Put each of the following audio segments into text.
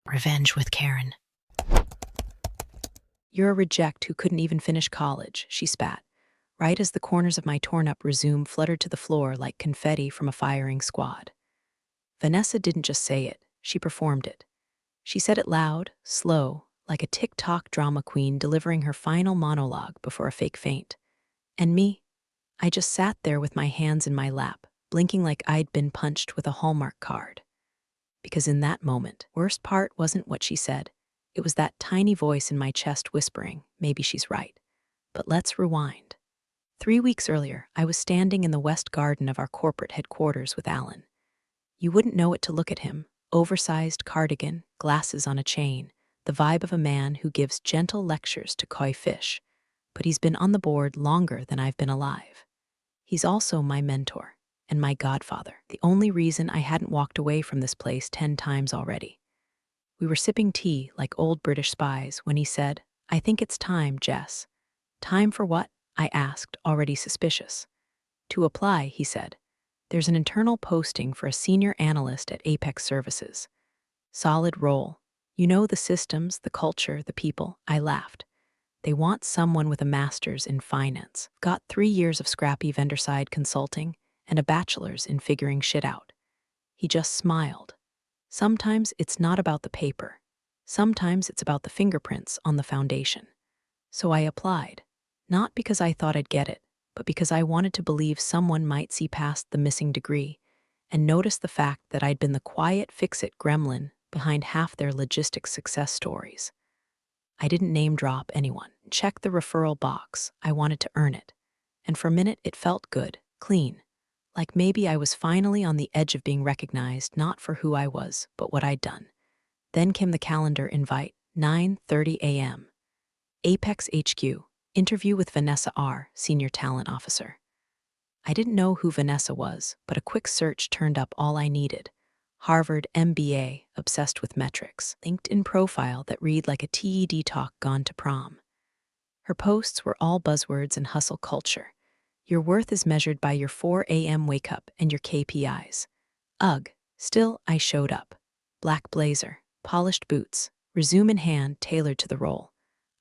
Revenge with Karen. You're a reject who couldn't even finish college, she spat, right as the corners of my torn-up resume fluttered to the floor like confetti from a firing squad. Vanessa didn't just say it, she performed it. She said it loud, slow, like a tick-tock drama queen delivering her final monologue before a fake faint. And me? I just sat there with my hands in my lap, blinking like I'd been punched with a Hallmark card. Because in that moment, worst part wasn't what she said. It was that tiny voice in my chest whispering, maybe she's right. But let's rewind. 3 weeks earlier, I was standing in the west garden of our corporate headquarters with Alan. You wouldn't know it to look at him. Oversized cardigan, glasses on a chain, the vibe of a man who gives gentle lectures to koi fish. But he's been on the board longer than I've been alive. He's also my mentor and my godfather, the only reason I hadn't walked away from this place 10 times already. We were sipping tea like old British spies when he said, "I think it's time, Jess." "Time for what?" I asked, already suspicious. "To apply," he said. "There's an internal posting for a senior analyst at Apex Services. Solid role. You know the systems, the culture, the people." I laughed. "They want someone with a master's in finance. Got 3 years of scrappy vendor-side consulting and a bachelor's in figuring shit out." He just smiled. Sometimes it's not about the paper. Sometimes it's about the fingerprints on the foundation. So I applied. Not because I thought I'd get it, but because I wanted to believe someone might see past the missing degree and notice the fact that I'd been the quiet fix-it gremlin behind half their logistics success stories. I didn't name drop anyone. Check the referral box. I wanted to earn it. And for a minute, it felt good, clean. Like maybe I was finally on the edge of being recognized not for who I was, but what I'd done. Then came the calendar invite, 9:30 a.m. Apex HQ, interview with Vanessa R., Senior Talent Officer. I didn't know who Vanessa was, but a quick search turned up all I needed. Harvard MBA, obsessed with metrics. LinkedIn profile that read like a TED talk gone to prom. Her posts were all buzzwords and hustle culture. Your worth is measured by your 4 a.m. wake up and your KPIs. Ugh, still I showed up. Black blazer, polished boots, resume in hand tailored to the role.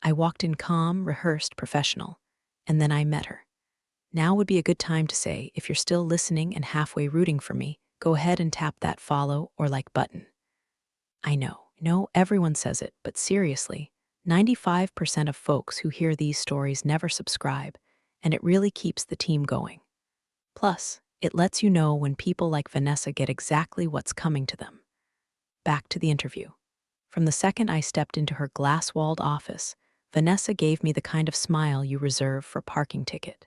I walked in calm, rehearsed, professional. And then I met her. Now would be a good time to say, if you're still listening and halfway rooting for me, go ahead and tap that follow or like button. I know everyone says it, but seriously, 95% of folks who hear these stories never subscribe, and it really keeps the team going. Plus, it lets you know when people like Vanessa get exactly what's coming to them. Back to the interview. From the second I stepped into her glass-walled office, Vanessa gave me the kind of smile you reserve for a parking ticket.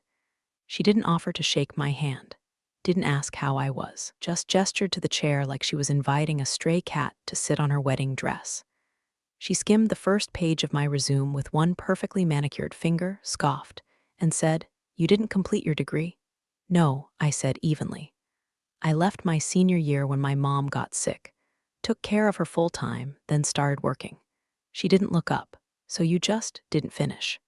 She didn't offer to shake my hand, didn't ask how I was, just gestured to the chair like she was inviting a stray cat to sit on her wedding dress. She skimmed the first page of my resume with one perfectly manicured finger, scoffed, and said, "You didn't complete your degree?" "No," I said evenly. "I left my senior year when my mom got sick, took care of her full-time, then started working." She didn't look up. "So you just didn't finish?"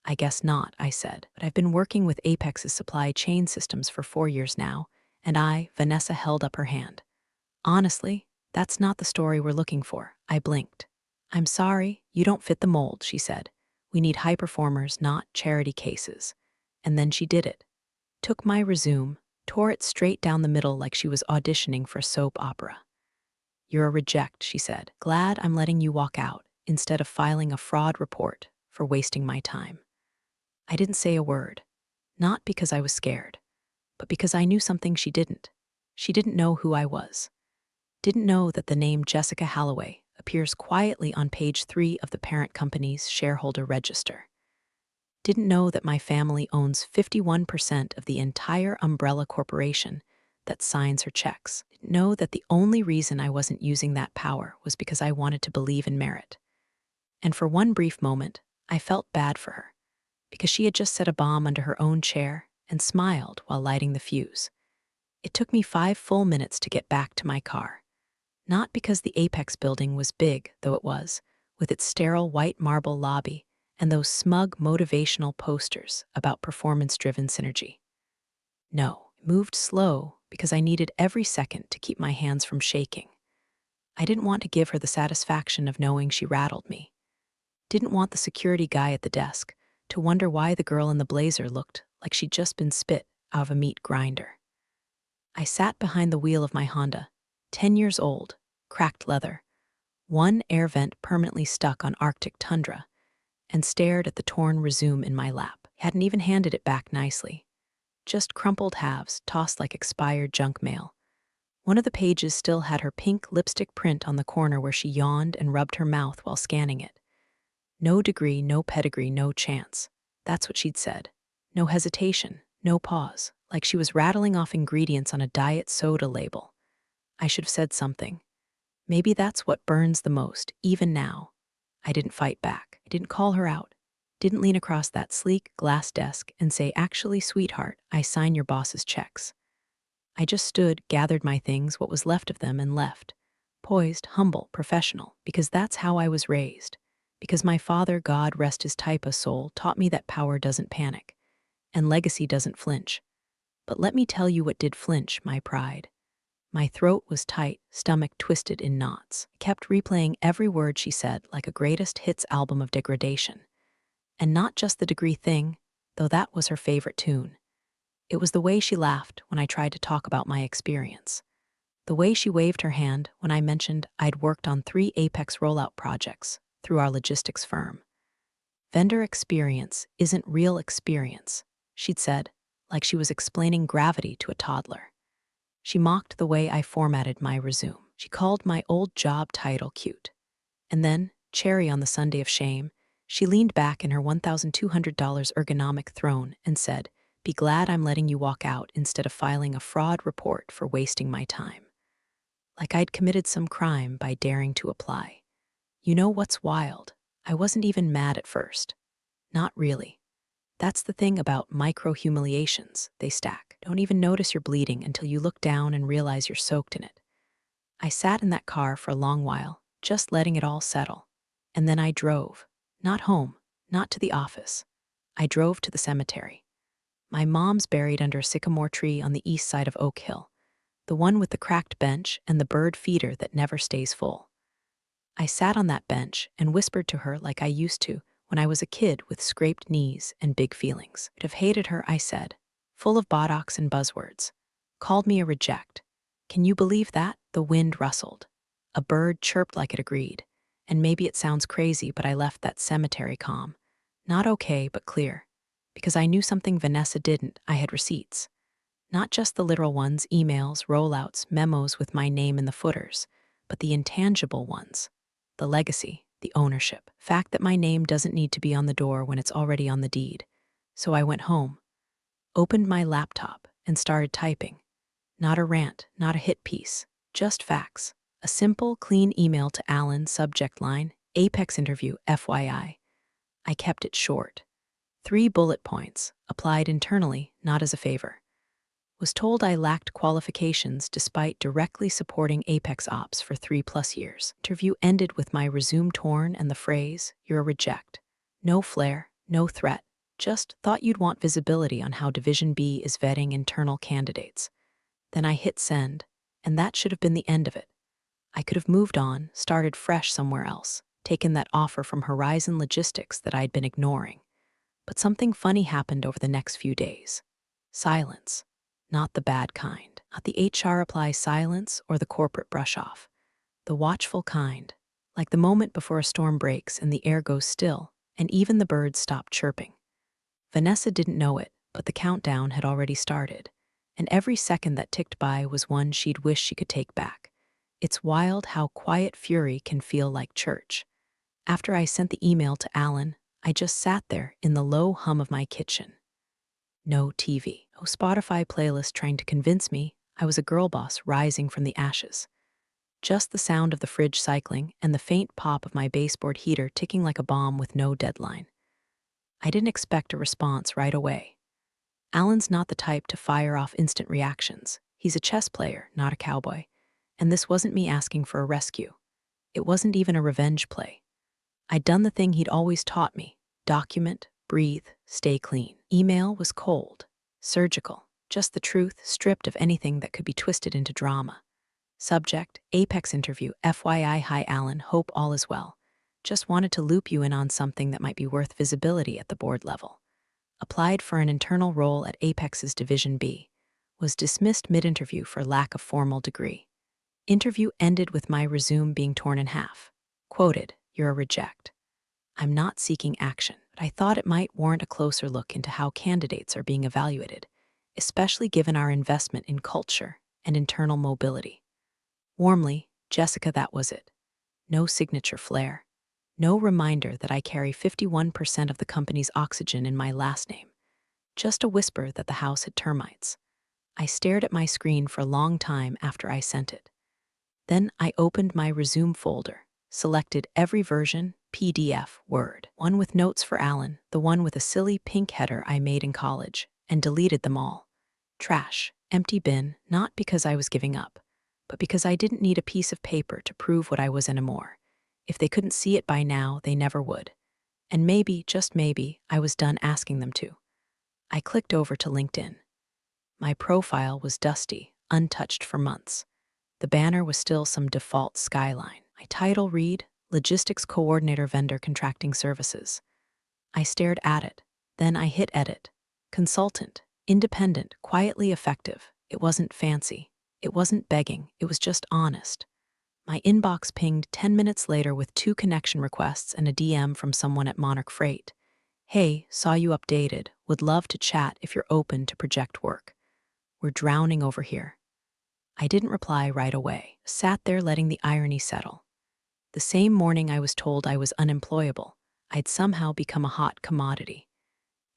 "I guess not," I said, "but I've been working with Apex's supply chain systems for 4 years now, and Vanessa held up her hand. "Honestly, that's not the story we're looking for." I blinked. "I'm sorry, you don't fit the mold," she said. "We need high performers, not charity cases." And then she did it. Took my resume, tore it straight down the middle like she was auditioning for a soap opera. "You're a reject," she said. "Glad I'm letting you walk out instead of filing a fraud report for wasting my time." I didn't say a word, not because I was scared, but because I knew something she didn't. She didn't know who I was. Didn't know that the name Jessica Halloway appears quietly on page 3 of the parent company's shareholder register. Didn't know that my family owns 51% of the entire umbrella corporation that signs her checks. Didn't know that the only reason I wasn't using that power was because I wanted to believe in merit. And for one brief moment, I felt bad for her, because she had just set a bomb under her own chair and smiled while lighting the fuse. It took me 5 full minutes to get back to my car. Not because the Apex building was big, though it was, with its sterile white marble lobby and those smug motivational posters about performance-driven synergy. No, it moved slow because I needed every second to keep my hands from shaking. I didn't want to give her the satisfaction of knowing she rattled me. Didn't want the security guy at the desk to wonder why the girl in the blazer looked like she'd just been spit out of a meat grinder. I sat behind the wheel of my Honda, 10 years old, cracked leather, one air vent permanently stuck on Arctic tundra, and stared at the torn resume in my lap. Hadn't even handed it back nicely. Just crumpled halves tossed like expired junk mail. One of the pages still had her pink lipstick print on the corner where she yawned and rubbed her mouth while scanning it. No degree, no pedigree, no chance. That's what she'd said. No hesitation, no pause, like she was rattling off ingredients on a diet soda label. I should have said something. Maybe that's what burns the most, even now. I didn't fight back. I didn't call her out. Didn't lean across that sleek glass desk and say, "Actually, sweetheart, I sign your boss's checks." I just stood, gathered my things, what was left of them, and left. Poised, humble, professional, because that's how I was raised. Because my father, God rest his type of soul, taught me that power doesn't panic, and legacy doesn't flinch. But let me tell you what did flinch: my pride. My throat was tight, stomach twisted in knots. I kept replaying every word she said like a greatest hits album of degradation. And not just the degree thing, though that was her favorite tune. It was the way she laughed when I tried to talk about my experience. The way she waved her hand when I mentioned I'd worked on 3 Apex rollout projects through our logistics firm. Vendor experience isn't real experience, she'd said, like she was explaining gravity to a toddler. She mocked the way I formatted my resume. She called my old job title cute. And then, cherry on the sundae of shame, she leaned back in her $1,200 ergonomic throne and said, "Be glad I'm letting you walk out instead of filing a fraud report for wasting my time." Like I'd committed some crime by daring to apply. You know what's wild? I wasn't even mad at first. Not really. That's the thing about micro-humiliations, they stack. Don't even notice you're bleeding until you look down and realize you're soaked in it. I sat in that car for a long while, just letting it all settle. And then I drove. Not home, not to the office. I drove to the cemetery. My mom's buried under a sycamore tree on the east side of Oak Hill, the one with the cracked bench and the bird feeder that never stays full. I sat on that bench and whispered to her like I used to when I was a kid with scraped knees and big feelings. I'd have hated her, I said, full of botox and buzzwords. Called me a reject. Can you believe that? The wind rustled. A bird chirped like it agreed. And maybe it sounds crazy, but I left that cemetery calm. Not okay, but clear. Because I knew something Vanessa didn't. I had receipts. Not just the literal ones, emails, rollouts, memos with my name in the footers, but the intangible ones. The legacy, the ownership, fact that my name doesn't need to be on the door when it's already on the deed. So I went home, opened my laptop, and started typing. Not a rant, not a hit piece, just facts. A simple, clean email to Alan, subject line, Apex interview, FYI. I kept it short. 3 bullet points, applied internally, not as a favor. Was told I lacked qualifications despite directly supporting Apex Ops for 3+ years. Interview ended with my resume torn and the phrase, "You're a reject." No flair, no threat, just thought you'd want visibility on how Division B is vetting internal candidates. Then I hit send, and that should have been the end of it. I could have moved on, started fresh somewhere else, taken that offer from Horizon Logistics that I'd been ignoring. But something funny happened over the next few days. Silence. Not the bad kind. Not the HR apply silence or the corporate brush off. The watchful kind. Like the moment before a storm breaks and the air goes still, and even the birds stop chirping. Vanessa didn't know it, but the countdown had already started. And every second that ticked by was one she'd wish she could take back. It's wild how quiet fury can feel like church. After I sent the email to Alan, I just sat there in the low hum of my kitchen. No TV, no Spotify playlist trying to convince me I was a girl boss rising from the ashes. Just the sound of the fridge cycling and the faint pop of my baseboard heater ticking like a bomb with no deadline. I didn't expect a response right away. Alan's not the type to fire off instant reactions. He's a chess player, not a cowboy. And this wasn't me asking for a rescue. It wasn't even a revenge play. I'd done the thing he'd always taught me: document, breathe, stay clean. Email was cold, surgical, just the truth stripped of anything that could be twisted into drama. Subject, Apex interview, FYI, hi Alan, hope all is well. Just wanted to loop you in on something that might be worth visibility at the board level. Applied for an internal role at Apex's Division B. Was dismissed mid-interview for lack of formal degree. Interview ended with my resume being torn in half. Quoted, you're a reject. I'm not seeking action, but I thought it might warrant a closer look into how candidates are being evaluated, especially given our investment in culture and internal mobility. Warmly, Jessica, that was it. No signature flair. No reminder that I carry 51% of the company's oxygen in my last name. Just a whisper that the house had termites. I stared at my screen for a long time after I sent it. Then I opened my resume folder, selected every version, PDF, Word, one with notes for Alan, the one with a silly pink header I made in college, and deleted them all. Trash, empty bin, not because I was giving up, but because I didn't need a piece of paper to prove what I was anymore. If they couldn't see it by now, they never would. And maybe, just maybe, I was done asking them to. I clicked over to LinkedIn. My profile was dusty, untouched for months. The banner was still some default skyline. My title read, Logistics Coordinator Vendor Contracting Services. I stared at it. Then I hit edit. Consultant, independent, quietly effective. It wasn't fancy. It wasn't begging. It was just honest. My inbox pinged 10 minutes later with 2 connection requests and a DM from someone at Monarch Freight. Hey, saw you updated. Would love to chat if you're open to project work. We're drowning over here. I didn't reply right away. Sat there letting the irony settle. The same morning I was told I was unemployable, I'd somehow become a hot commodity.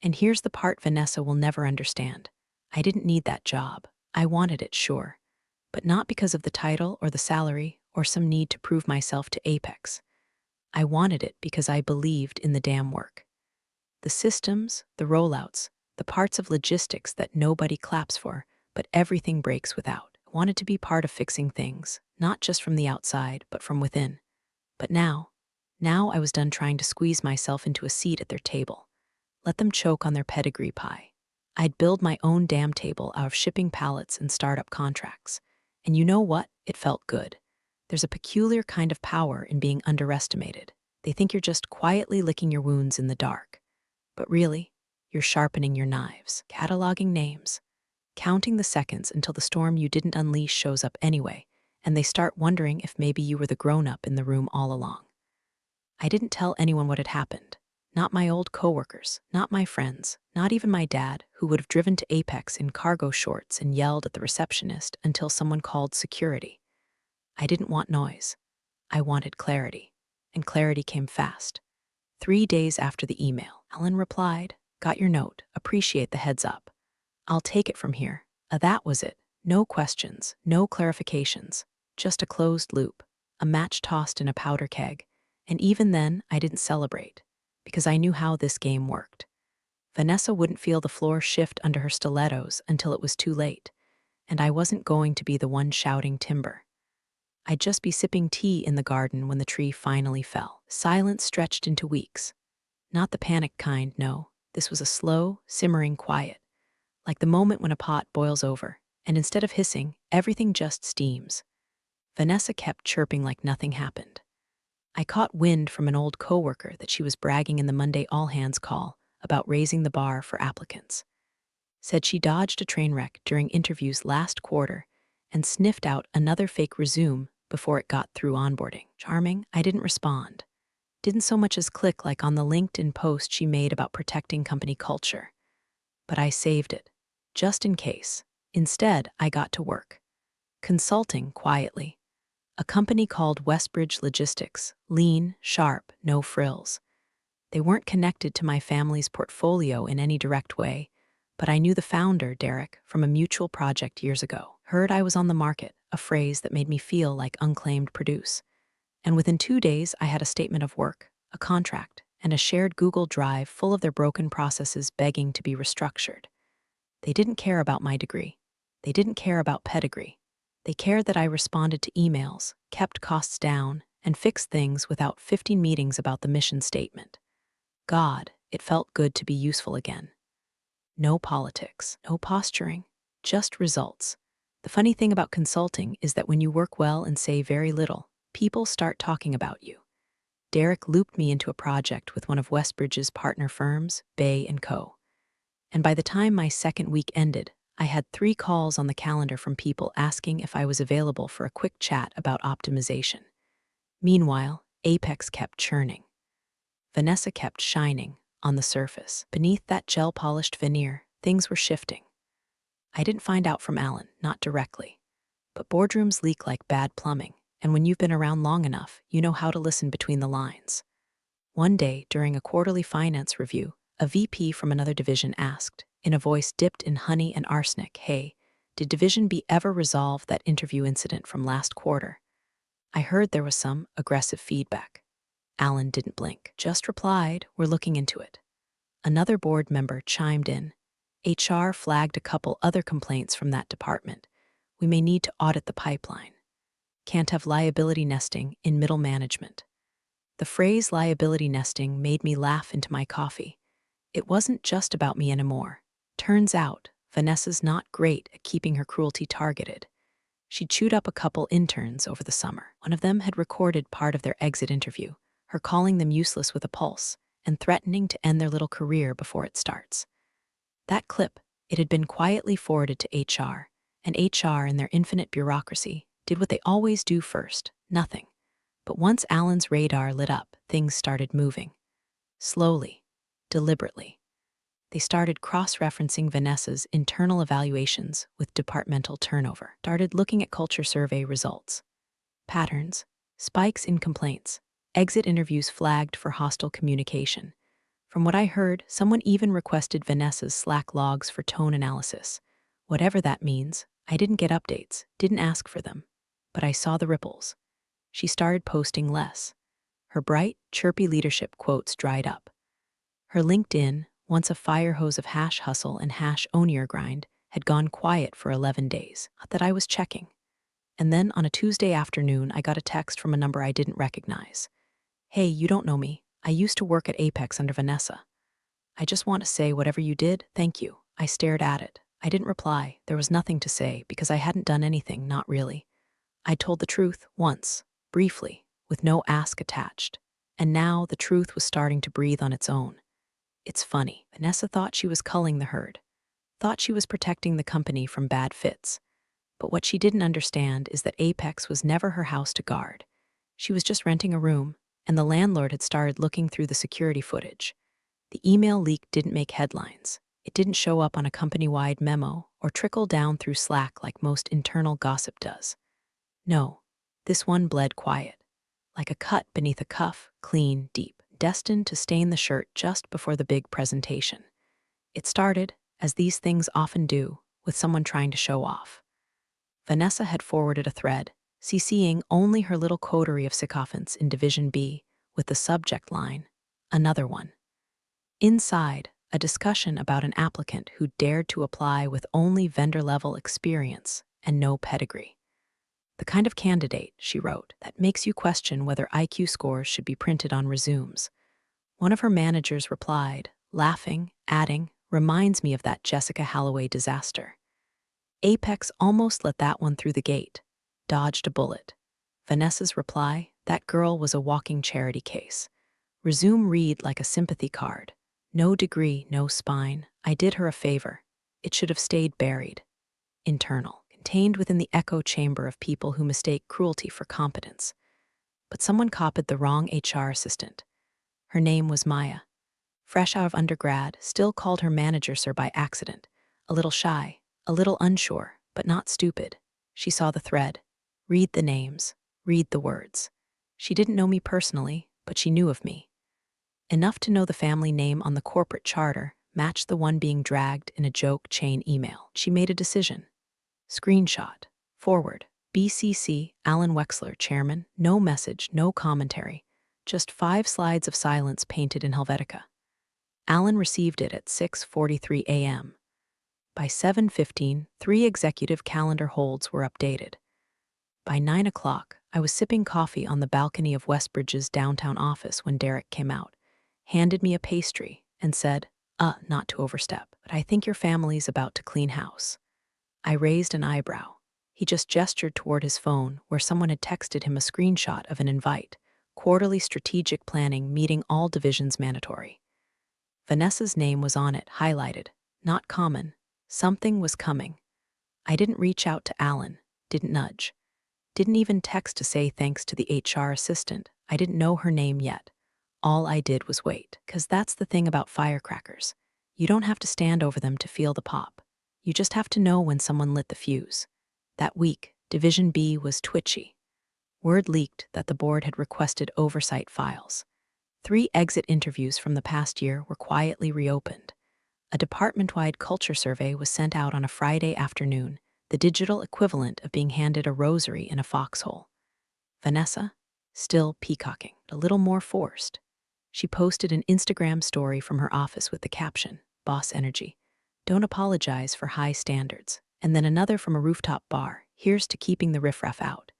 And here's the part Vanessa will never understand. I didn't need that job. I wanted it, sure. But not because of the title or the salary or some need to prove myself to Apex. I wanted it because I believed in the damn work. The systems, the rollouts, the parts of logistics that nobody claps for, but everything breaks without. I wanted to be part of fixing things, not just from the outside, but from within. But now I was done trying to squeeze myself into a seat at their table. Let them choke on their pedigree pie. I'd build my own damn table out of shipping pallets and startup contracts. And you know what? It felt good. There's a peculiar kind of power in being underestimated. They think you're just quietly licking your wounds in the dark. But really, you're sharpening your knives, cataloging names, counting the seconds until the storm you didn't unleash shows up anyway, and they start wondering if maybe you were the grown-up in the room all along. I didn't tell anyone what had happened. Not my old coworkers, not my friends, not even my dad, who would have driven to Apex in cargo shorts and yelled at the receptionist until someone called security. I didn't want noise. I wanted clarity. And clarity came fast. 3 days after the email, Alan replied, got your note, appreciate the heads up. I'll take it from here. That was it. No questions, no clarifications, just a closed loop, a match tossed in a powder keg. And even then, I didn't celebrate, because I knew how this game worked. Vanessa wouldn't feel the floor shift under her stilettos until it was too late, and I wasn't going to be the one shouting timber. I'd just be sipping tea in the garden when the tree finally fell. Silence stretched into weeks. Not the panic kind, no. This was a slow, simmering quiet, like the moment when a pot boils over, and instead of hissing, everything just steams. Vanessa kept chirping like nothing happened. I caught wind from an old coworker that she was bragging in the Monday all-hands call about raising the bar for applicants. Said she dodged a train wreck during interviews last quarter and sniffed out another fake resume before it got through onboarding. Charming, I didn't respond. Didn't so much as click like on the LinkedIn post she made about protecting company culture. But I saved it, just in case. Instead, I got to work. Consulting quietly. A company called Westbridge Logistics, lean, sharp, no frills. They weren't connected to my family's portfolio in any direct way, but I knew the founder, Derek, from a mutual project years ago. Heard I was on the market, a phrase that made me feel like unclaimed produce. And within 2 days, I had a statement of work, a contract, and a shared Google Drive full of their broken processes begging to be restructured. They didn't care about my degree. They didn't care about pedigree. They cared that I responded to emails, kept costs down, and fixed things without 15 meetings about the mission statement. God, it felt good to be useful again. No politics, no posturing, just results. The funny thing about consulting is that when you work well and say very little, people start talking about you. Derek looped me into a project with one of Westbridge's partner firms, Bay & Co. And by the time my second week ended, I had 3 calls on the calendar from people asking if I was available for a quick chat about optimization. Meanwhile, Apex kept churning. Vanessa kept shining on the surface. Beneath that gel-polished veneer, things were shifting. I didn't find out from Alan, not directly. But boardrooms leak like bad plumbing, and when you've been around long enough, you know how to listen between the lines. One day, during a quarterly finance review, a VP from another division asked, in a voice dipped in honey and arsenic, "Hey, did Division B ever resolve that interview incident from last quarter?" I heard there was some aggressive feedback. Alan didn't blink, just replied, "We're looking into it." Another board member chimed in. "HR flagged a couple other complaints from that department. We may need to audit the pipeline. Can't have liability nesting in middle management." The phrase liability nesting made me laugh into my coffee. It wasn't just about me anymore. Turns out, Vanessa's not great at keeping her cruelty targeted. She chewed up a couple interns over the summer. One of them had recorded part of their exit interview, her calling them useless with a pulse and threatening to end their little career before it starts. That clip, it had been quietly forwarded to HR, and HR, in their infinite bureaucracy, did what they always do first: nothing. But once Alan's radar lit up, things started moving. Slowly, deliberately. They started cross-referencing Vanessa's internal evaluations with departmental turnover, started looking at culture survey results. Patterns, spikes in complaints, exit interviews flagged for hostile communication. From what I heard, someone even requested Vanessa's Slack logs for tone analysis. Whatever that means, I didn't get updates, didn't ask for them. But I saw the ripples. She started posting less. Her bright, chirpy leadership quotes dried up. Her LinkedIn, once a fire hose of hash hustle and hash own your grind, had gone quiet for 11 days. Not that I was checking. And then on a Tuesday afternoon, I got a text from a number I didn't recognize. "Hey, you don't know me. I used to work at Apex under Vanessa. I just want to say whatever you did, thank you." I stared at it. I didn't reply. There was nothing to say because I hadn't done anything, not really. I told the truth once, briefly, with no ask attached. And now the truth was starting to breathe on its own. It's funny. Vanessa thought she was culling the herd, thought she was protecting the company from bad fits. But what she didn't understand is that Apex was never her house to guard. She was just renting a room, and the landlord had started looking through the security footage. The email leak didn't make headlines. It didn't show up on a company-wide memo or trickle down through Slack like most internal gossip does. No, this one bled quiet, like a cut beneath a cuff, clean, deep, destined to stain the shirt just before the big presentation. It started, as these things often do, with someone trying to show off. Vanessa had forwarded a thread, CCing only her little coterie of sycophants in Division B, with the subject line, "Another one." Inside, a discussion about an applicant who dared to apply with only vendor-level experience and no pedigree. "The kind of candidate," she wrote, "that makes you question whether IQ scores should be printed on resumes." One of her managers replied, laughing, adding, "Reminds me of that Jessica Holloway disaster." Apex almost let that one through the gate, dodged a bullet. Vanessa's reply, "That girl was a walking charity case. Resume read like a sympathy card. No degree, no spine. I did her a favor. It should have stayed buried." Internal, contained within the echo chamber of people who mistake cruelty for competence. But someone copied the wrong HR assistant. Her name was Maya. Fresh out of undergrad, still called her manager sir by accident. A little shy, a little unsure, but not stupid. She saw the thread. Read the names. Read the words. She didn't know me personally, but she knew of me. Enough to know the family name on the corporate charter matched the one being dragged in a joke chain email. She made a decision. Screenshot. Forward. BCC, Alan Wexler, Chairman. No message, no commentary. Just 5 slides of silence painted in Helvetica. Alan received it at 6:43 a.m. By 7:15, 3 executive calendar holds were updated. By 9 o'clock, I was sipping coffee on the balcony of Westbridge's downtown office when Derek came out, handed me a pastry, and said, not to overstep, but I think your family's about to clean house." I raised an eyebrow. He just gestured toward his phone, where someone had texted him a screenshot of an invite. Quarterly strategic planning meeting all divisions mandatory. Vanessa's name was on it, highlighted. Not common. Something was coming. I didn't reach out to Alan, didn't nudge. Didn't even text to say thanks to the HR assistant. I didn't know her name yet. All I did was wait, 'cause that's the thing about firecrackers. You don't have to stand over them to feel the pop. You just have to know when someone lit the fuse. That week, Division B was twitchy. Word leaked that the board had requested oversight files. 3 exit interviews from the past year were quietly reopened. A department-wide culture survey was sent out on a Friday afternoon, the digital equivalent of being handed a rosary in a foxhole. Vanessa, still peacocking, a little more forced. She posted an Instagram story from her office with the caption, "Boss energy. Don't apologize for high standards." And then another from a rooftop bar, "Here's to keeping the riffraff out."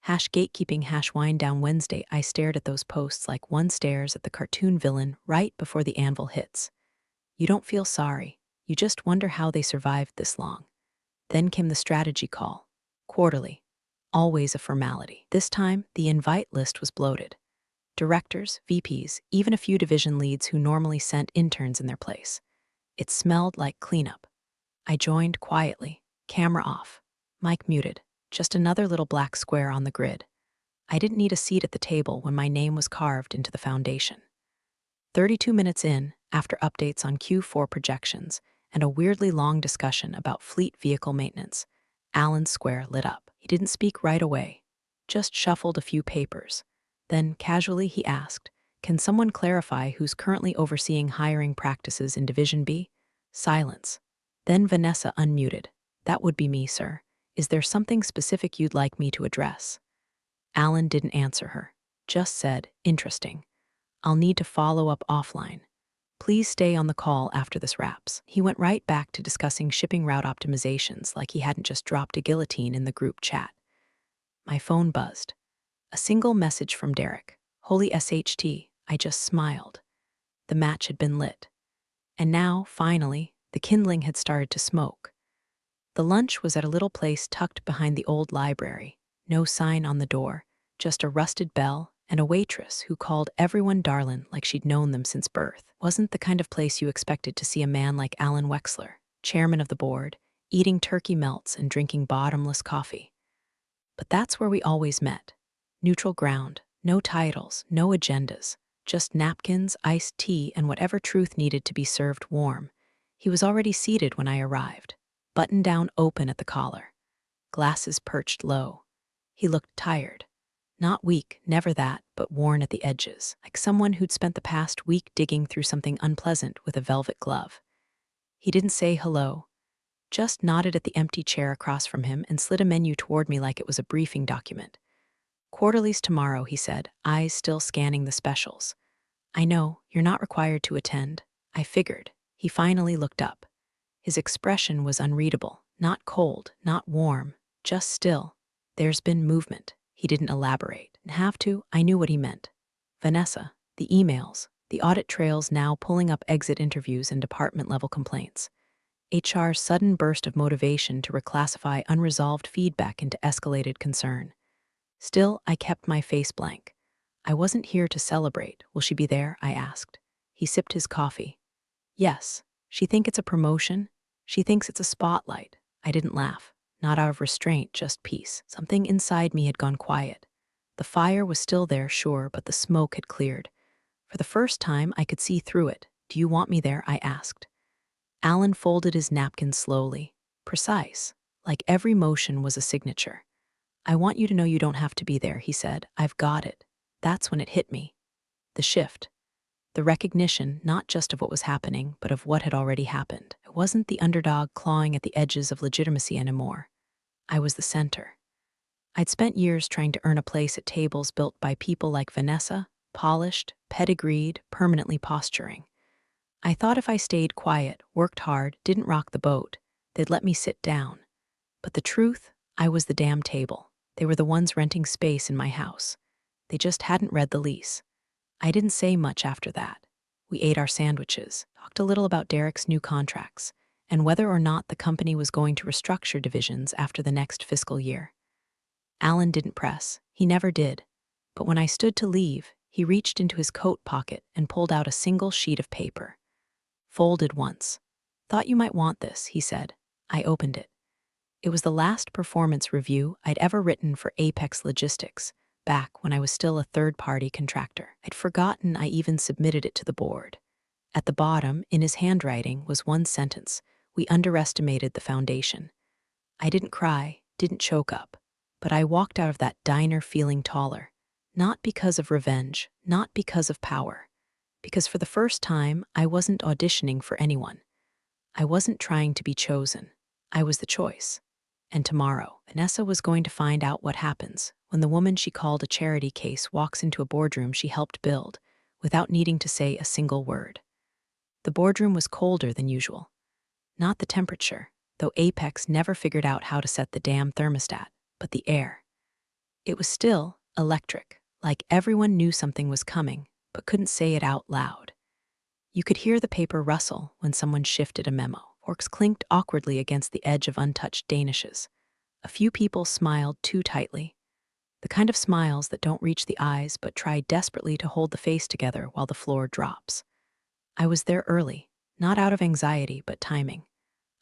#gatekeeping #wind down Wednesday. I stared at those posts like one stares at the cartoon villain right before the anvil hits. You don't feel sorry. You just wonder how they survived this long. Then came the strategy call. Quarterly. Always a formality. This time, the invite list was bloated. Directors, VPs, even a few division leads who normally sent interns in their place. It smelled like cleanup. I joined quietly, camera off, mic muted, just another little black square on the grid. I didn't need a seat at the table when my name was carved into the foundation. 32 minutes in, after updates on Q4 projections and a weirdly long discussion about fleet vehicle maintenance, Alan's square lit up. He didn't speak right away, just shuffled a few papers. Then, casually, he asked, "Can someone clarify who's currently overseeing hiring practices in Division B?" Silence. Then Vanessa unmuted. "That would be me, sir. Is there something specific you'd like me to address?" Alan didn't answer her, just said, "Interesting. I'll need to follow up offline. Please stay on the call after this wraps." He went right back to discussing shipping route optimizations like he hadn't just dropped a guillotine in the group chat. My phone buzzed. A single message from Derek. "Holy SHT, I just smiled." The match had been lit. And now, finally, the kindling had started to smoke. The lunch was at a little place tucked behind the old library. No sign on the door, just a rusted bell and a waitress who called everyone darlin' like she'd known them since birth. Wasn't the kind of place you expected to see a man like Alan Wexler, chairman of the board, eating turkey melts and drinking bottomless coffee. But that's where we always met. Neutral ground, no titles, no agendas, just napkins, iced tea, and whatever truth needed to be served warm. He was already seated when I arrived, button down open at the collar, glasses perched low. He looked tired. Not weak, never that, but worn at the edges, like someone who'd spent the past week digging through something unpleasant with a velvet glove. He didn't say hello, just nodded at the empty chair across from him and slid a menu toward me like it was a briefing document. "Quarterlies tomorrow," he said, eyes still scanning the specials. "I know, you're not required to attend." I figured. He finally looked up. His expression was unreadable, not cold, not warm, just still. "There's been movement." He didn't elaborate. Didn't have to. I knew what he meant. Vanessa, the emails, the audit trails now pulling up exit interviews and department-level complaints. HR's sudden burst of motivation to reclassify unresolved feedback into escalated concern. Still, I kept my face blank. I wasn't here to celebrate. "Will she be there?" I asked. He sipped his coffee. "Yes. She think it's a promotion. She thinks it's a spotlight." I didn't laugh. Not out of restraint, just peace. Something inside me had gone quiet. The fire was still there, sure, but the smoke had cleared. For the first time, I could see through it. "Do you want me there?" I asked. Alan folded his napkin slowly. Precise, like every motion was a signature. "I want you to know you don't have to be there," he said. "I've got it." That's when it hit me. The shift. The recognition, not just of what was happening, but of what had already happened. I wasn't the underdog clawing at the edges of legitimacy anymore. I was the center. I'd spent years trying to earn a place at tables built by people like Vanessa, polished, pedigreed, permanently posturing. I thought if I stayed quiet, worked hard, didn't rock the boat, they'd let me sit down. But the truth, I was the damn table. They were the ones renting space in my house. They just hadn't read the lease. I didn't say much after that. We ate our sandwiches, talked a little about Derek's new contracts, and whether or not the company was going to restructure divisions after the next fiscal year. Alan didn't press. He never did. But when I stood to leave, he reached into his coat pocket and pulled out a single sheet of paper. Folded once. "Thought you might want this," he said. I opened it. It was the last performance review I'd ever written for Apex Logistics, back when I was still a third-party contractor. I'd forgotten I even submitted it to the board. At the bottom, in his handwriting, was one sentence: "We underestimated the foundation." I didn't cry, didn't choke up, but I walked out of that diner feeling taller. Not because of revenge, not because of power. Because for the first time, I wasn't auditioning for anyone. I wasn't trying to be chosen. I was the choice. And tomorrow, Vanessa was going to find out what happens when the woman she called a charity case walks into a boardroom she helped build without needing to say a single word. The boardroom was colder than usual. Not the temperature, though Apex never figured out how to set the damn thermostat, but the air. It was still electric, like everyone knew something was coming, but couldn't say it out loud. You could hear the paper rustle when someone shifted a memo. Forks clinked awkwardly against the edge of untouched danishes. A few people smiled too tightly. The kind of smiles that don't reach the eyes but try desperately to hold the face together while the floor drops. I was there early, not out of anxiety but timing.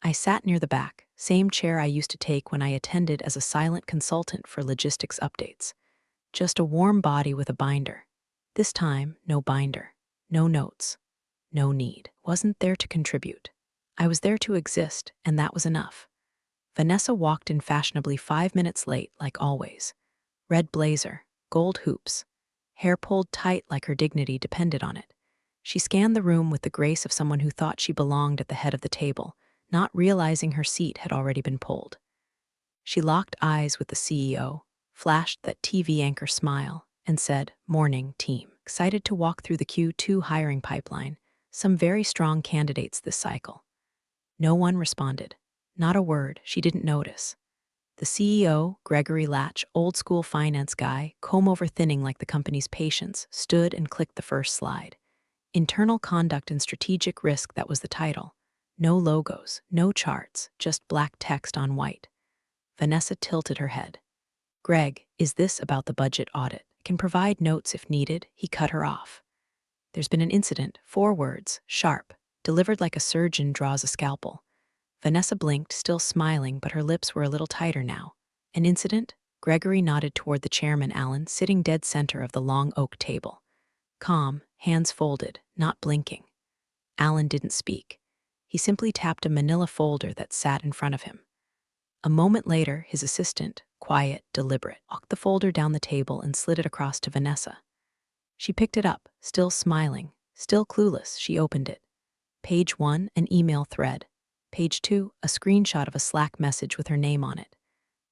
I sat near the back, same chair I used to take when I attended as a silent consultant for logistics updates. Just a warm body with a binder. This time, no binder, no notes, no need. Wasn't there to contribute. I was there to exist, and that was enough. Vanessa walked in fashionably 5 minutes late, like always. Red blazer, gold hoops, hair pulled tight like her dignity depended on it. She scanned the room with the grace of someone who thought she belonged at the head of the table, not realizing her seat had already been pulled. She locked eyes with the CEO, flashed that TV anchor smile, and said, "Morning, team." Excited to walk through the Q2 hiring pipeline, some very strong candidates this cycle. No one responded. Not a word. She didn't notice. The CEO, Gregory Latch, old-school finance guy, comb-over thinning like the company's patience, stood and clicked the first slide. Internal Conduct and Strategic Risk, that was the title. No logos, no charts, just black text on white. Vanessa tilted her head. "Greg, is this about the budget audit? Can provide notes if needed," he cut her off. "There's been an incident," 4 words, sharp, delivered like a surgeon draws a scalpel. Vanessa blinked, still smiling, but her lips were a little tighter now. "An incident?" Gregory nodded toward the chairman, Alan, sitting dead center of the long oak table. Calm, hands folded, not blinking. Alan didn't speak. He simply tapped a manila folder that sat in front of him. A moment later, his assistant, quiet, deliberate, walked the folder down the table and slid it across to Vanessa. She picked it up, still smiling, still clueless. She opened it. Page 1, an email thread. Page 2, a screenshot of a Slack message with her name on it.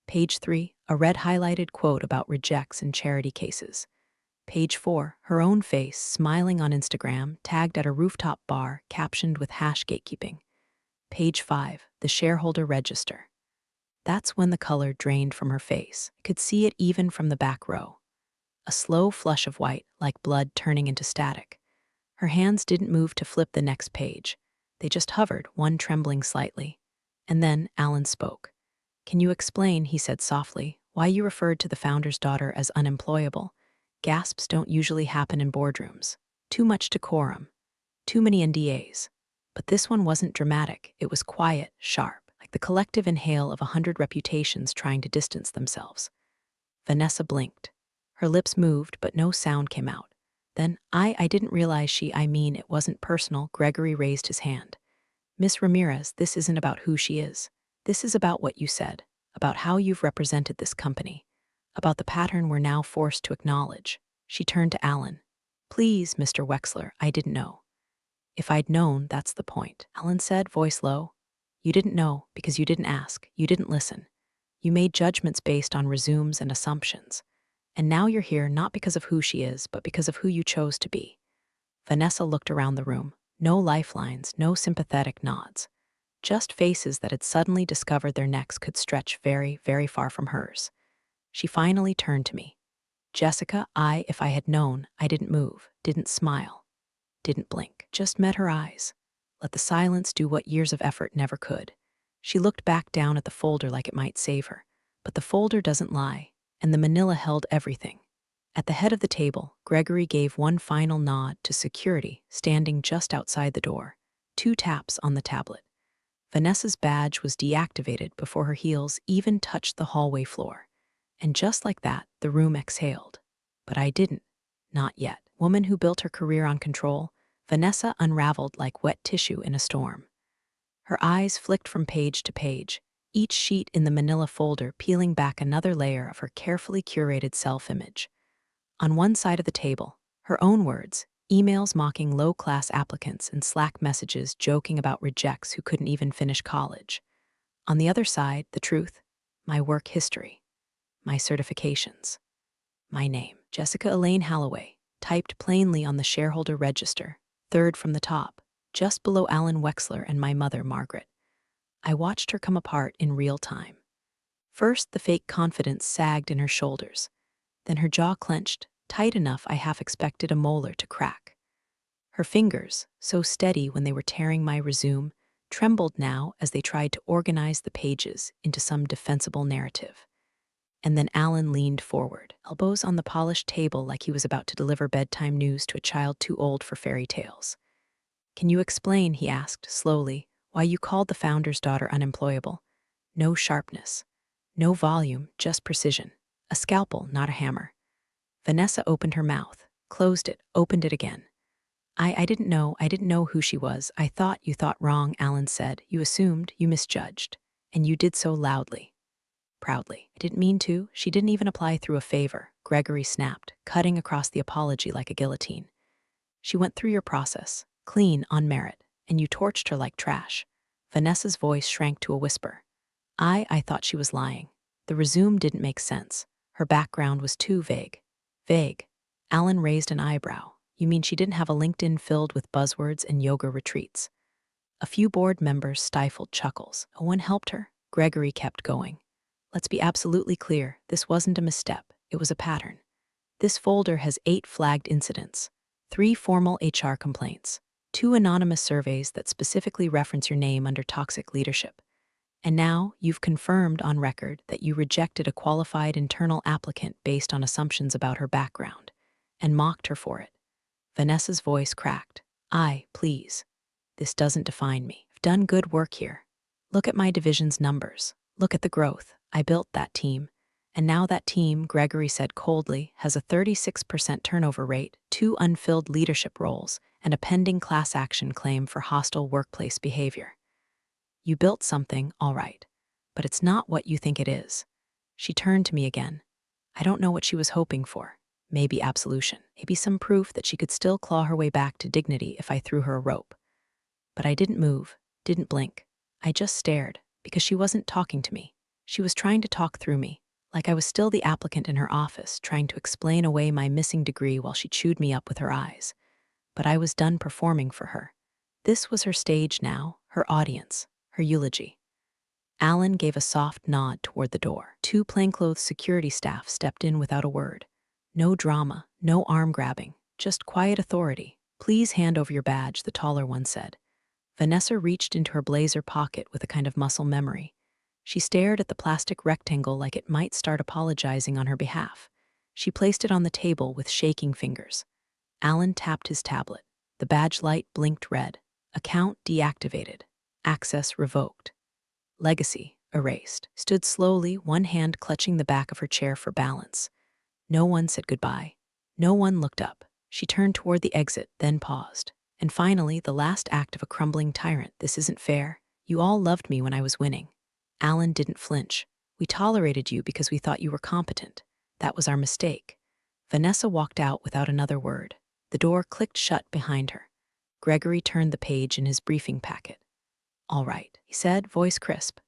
Page 3, a red highlighted quote about rejects and charity cases. Page 4, her own face, smiling on Instagram, tagged at a rooftop bar, captioned with #gatekeeping. Page 5, the shareholder register. That's when the color drained from her face. I could see it even from the back row. A slow flush of white, like blood turning into static. Her hands didn't move to flip the next page. They just hovered, one trembling slightly. And then Alan spoke. "Can you explain," he said softly, "why you referred to the founder's daughter as unemployable? Gasps don't usually happen in boardrooms. Too much decorum. Too many NDAs. But this one wasn't dramatic. It was quiet, sharp, like the collective inhale of 100 reputations trying to distance themselves." Vanessa blinked. Her lips moved, but no sound came out. Then, I didn't realize it wasn't personal." Gregory raised his hand. "Miss Ramirez, this isn't about who she is. This is about what you said, about how you've represented this company, about the pattern we're now forced to acknowledge." She turned to Alan. "Please, Mr. Wexler, I didn't know." "If I'd known, that's the point," Alan said, voice low. "You didn't know because you didn't ask, you didn't listen. You made judgments based on resumes and assumptions. And now you're here not because of who she is, but because of who you chose to be." Vanessa looked around the room. No lifelines, no sympathetic nods. Just faces that had suddenly discovered their necks could stretch very, very far from hers. She finally turned to me. "Jessica, if I had known," I didn't move, didn't smile, didn't blink, just met her eyes. let the silence do what years of effort never could. She looked back down at the folder like it might save her. But the folder doesn't lie, and the manila held everything. At the head of the table, Gregory gave one final nod to security, standing just outside the door. 2 taps on the tablet. Vanessa's badge was deactivated before her heels even touched the hallway floor. And just like that, the room exhaled. But I didn't. Not yet. Woman who built her career on control, Vanessa unraveled like wet tissue in a storm. Her eyes flicked from page to page, each sheet in the manila folder peeling back another layer of her carefully curated self-image. On one side of the table, her own words, emails mocking low-class applicants and Slack messages joking about rejects who couldn't even finish college. On the other side, the truth, my work history, my certifications, my name, Jessica Elaine Halloway, typed plainly on the shareholder register, third from the top, just below Alan Wexler and my mother, Margaret. I watched her come apart in real time. First, the fake confidence sagged in her shoulders. Then her jaw clenched, tight enough I half expected a molar to crack. Her fingers, so steady when they were tearing my resume, trembled now as they tried to organize the pages into some defensible narrative. And then Alan leaned forward, elbows on the polished table like he was about to deliver bedtime news to a child too old for fairy tales. "Can you explain," he asked, slowly, "why you called the founder's daughter unemployable? No sharpness, no volume, just precision. A scalpel, not a hammer." Vanessa opened her mouth, closed it, opened it again. I didn't know who she was. I thought you thought wrong," Alan said. "You assumed, you misjudged. And you did so loudly, proudly." "I didn't mean to. She didn't even apply through a favor," Gregory snapped, cutting across the apology like a guillotine. "She went through your process, clean, on merit, and you torched her like trash." Vanessa's voice shrank to a whisper. I thought she was lying. The resume didn't make sense. Her background was too vague. Vague. Alan raised an eyebrow. "You mean she didn't have a LinkedIn filled with buzzwords and yoga retreats?" A few board members stifled chuckles. No one helped her. Gregory kept going. "Let's be absolutely clear. This wasn't a misstep. It was a pattern. This folder has 8 flagged incidents, 3 formal HR complaints, 2 anonymous surveys that specifically reference your name under toxic leadership. And now you've confirmed on record that you rejected a qualified internal applicant based on assumptions about her background and mocked her for it." Vanessa's voice cracked. Please. This doesn't define me. I've done good work here. Look at my division's numbers. Look at the growth. I built that team. And now that team," Gregory said coldly, "has a 36% turnover rate, 2 unfilled leadership roles, and a pending class action claim for hostile workplace behavior. You built something, all right, but it's not what you think it is." She turned to me again. I don't know what she was hoping for. Maybe absolution. Maybe some proof that she could still claw her way back to dignity if I threw her a rope. But I didn't move, didn't blink. I just stared, because she wasn't talking to me. She was trying to talk through me, like I was still the applicant in her office, trying to explain away my missing degree while she chewed me up with her eyes. But I was done performing for her. This was her stage now, her audience, her eulogy. Alan gave a soft nod toward the door. 2 plainclothes security staff stepped in without a word. No drama, no arm grabbing, just quiet authority. "Please hand over your badge," the taller one said. Vanessa reached into her blazer pocket with a kind of muscle memory. She stared at the plastic rectangle like it might start apologizing on her behalf. She placed it on the table with shaking fingers. Alan tapped his tablet. The badge light blinked red. Account deactivated. Access revoked. Legacy erased. Stood slowly, one hand clutching the back of her chair for balance. No one said goodbye. No one looked up. She turned toward the exit, then paused. And finally, the last act of a crumbling tyrant. "This isn't fair. You all loved me when I was winning." Alan didn't flinch. "We tolerated you because we thought you were competent. That was our mistake." Vanessa walked out without another word. The door clicked shut behind her. Gregory turned the page in his briefing packet. "All right," he said, voice crisp.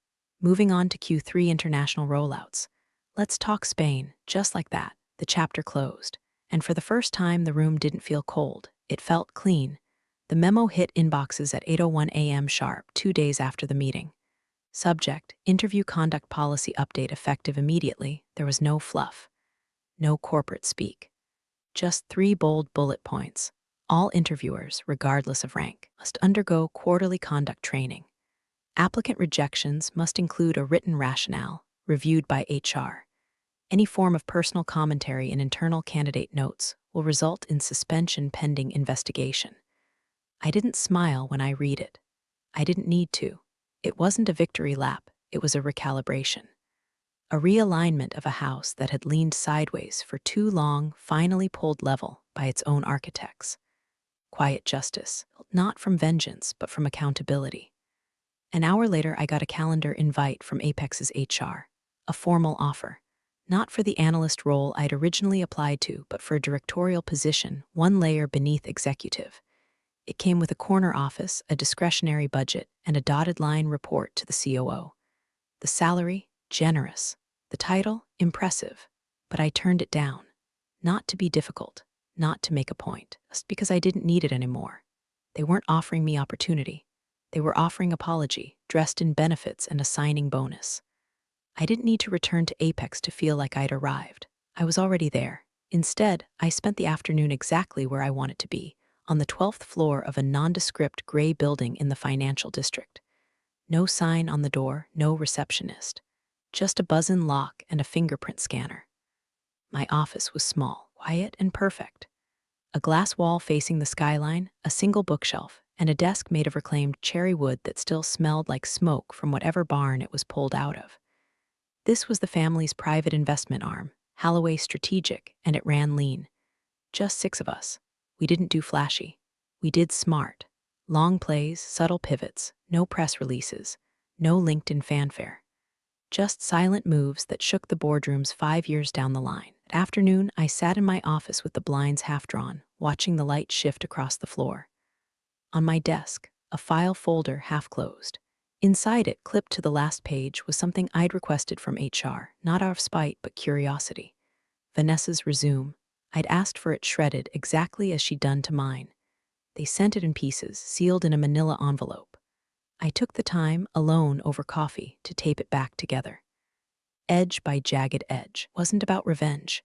"Moving on to Q3 international rollouts. Let's talk Spain." Just like that, the chapter closed. And for the first time, the room didn't feel cold. It felt clean. The memo hit inboxes at 8:01 a.m. sharp, 2 days after the meeting. Subject: interview conduct policy update effective immediately. There was no fluff. No corporate speak. Just 3 bold bullet points. All interviewers, regardless of rank, must undergo quarterly conduct training. Applicant rejections must include a written rationale, reviewed by HR. Any form of personal commentary in internal candidate notes will result in suspension pending investigation. I didn't smile when I read it. I didn't need to. It wasn't a victory lap, it was a recalibration. A realignment of a house that had leaned sideways for too long finally pulled level by its own architects. Quiet justice, not from vengeance, but from accountability. An hour later, I got a calendar invite from Apex's HR, a formal offer. Not for the analyst role I'd originally applied to, but for a directorial position, one layer beneath executive. It came with a corner office, a discretionary budget, and a dotted line report to the COO. The salary, generous. The title, impressive. But I turned it down. Not to be difficult, not to make a point, just because I didn't need it anymore. They weren't offering me opportunity. They were offering apology, dressed in benefits and a signing bonus. I didn't need to return to Apex to feel like I'd arrived. I was already there. Instead, I spent the afternoon exactly where I wanted to be, on the 12th floor of a nondescript gray building in the financial district. No sign on the door, no receptionist. Just a buzz-in lock and a fingerprint scanner. My office was small, quiet, and perfect. A glass wall facing the skyline, a single bookshelf, and a desk made of reclaimed cherry wood that still smelled like smoke from whatever barn it was pulled out of. This was the family's private investment arm, Halloway Strategic, and it ran lean. Just 6 of us. We didn't do flashy. We did smart. Long plays, subtle pivots, no press releases, no LinkedIn fanfare. Just silent moves that shook the boardrooms 5 years down the line. At afternoon, I sat in my office with the blinds half drawn, watching the light shift across the floor. On my desk, a file folder half closed. Inside it, clipped to the last page, was something I'd requested from HR, not out of spite, but curiosity. Vanessa's resume. I'd asked for it shredded exactly as she'd done to mine. They sent it in pieces, sealed in a manila envelope. I took the time, alone over coffee, to tape it back together. Edge by jagged edge wasn't about revenge.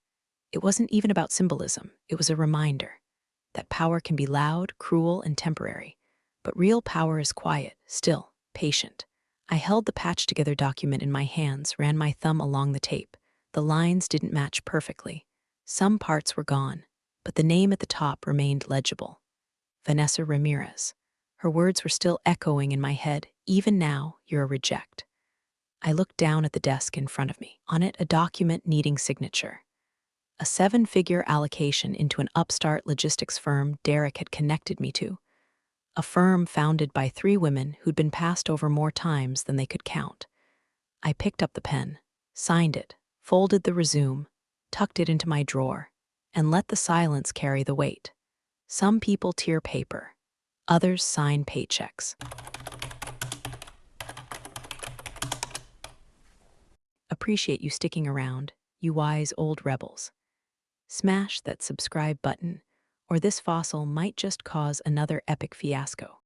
It wasn't even about symbolism. It was a reminder that power can be loud, cruel, and temporary. But real power is quiet, still, patient. I held the patched-together document in my hands, ran my thumb along the tape. The lines didn't match perfectly. Some parts were gone, but the name at the top remained legible. Vanessa Ramirez. Her words were still echoing in my head. Even now, you're a reject. I looked down at the desk in front of me. On it, a document needing signature. A 7-figure allocation into an upstart logistics firm Derek had connected me to. A firm founded by 3 women who'd been passed over more times than they could count. I picked up the pen, signed it, folded the resume, tucked it into my drawer, and let the silence carry the weight. Some people tear paper. Others sign paychecks. Appreciate you sticking around, you wise old rebels. Smash that subscribe button, or this fossil might just cause another epic fiasco.